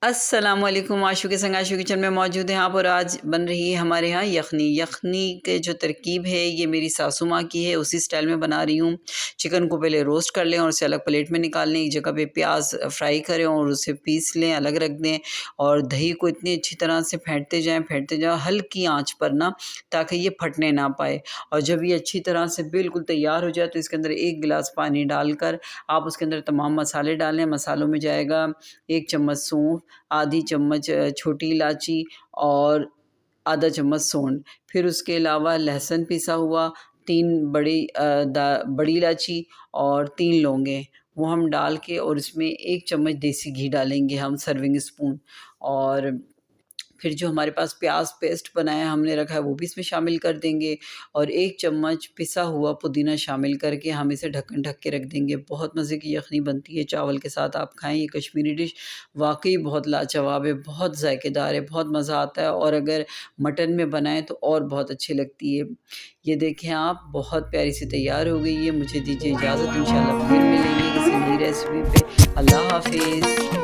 अस्सलामुअलैकुम। आशू के संग आशू किचन में मौजूद हैं आप और आज बन रही है हमारे यहाँ यखनी। यखनी के जो तरकीब है ये मेरी सासू माँ की है, उसी स्टाइल में बना रही हूँ। चिकन को पहले रोस्ट कर लें और उसे अलग प्लेट में निकाल लें। एक जगह पे प्याज फ्राई करें और उसे पीस लें, अलग रख दें। और दही को इतनी अच्छी तरह से फेंटते जाएँ हल्की आँच पर ना, ताकि ये फटने ना पाए। और जब ये अच्छी तरह से बिल्कुल तैयार हो जाए तो इसके अंदर 1 गिलास पानी डालकर आप उसके अंदर तमाम मसाले डालें। मसालों में जाएगा 1 चम्मच सौंफ, आधी चम्मच छोटी इलायची और आधा चम्मच सोंठ। फिर उसके अलावा लहसुन पिसा हुआ, 3 बड़ी इलायची और 3 लौंगे, वो हम डाल के और इसमें 1 चम्मच देसी घी डालेंगे हम, सर्विंग स्पून। और फिर जो हमारे पास प्याज़ पेस्ट बनाया हमने रखा है वो भी इसमें शामिल कर देंगे और 1 चम्मच पिसा हुआ पुदीना शामिल करके हम इसे ढक्कन ढक के रख देंगे। बहुत मज़े की यखनी बनती है, चावल के साथ आप खाएँ। ये कश्मीरी डिश वाक़ई बहुत लाजवाब है, बहुत ज़ायकेदार है, बहुत मज़ा आता है और अगर मटन में बनाएँ तो और बहुत अच्छी लगती है। ये देखें आप, बहुत प्यारी सी तैयार हो गई है। मुझे दीजिए इजाज़त, इंशाल्लाह फिर मिलेंगे किसी नई रेसिपी पे। अल्लाह हाफ़िज़।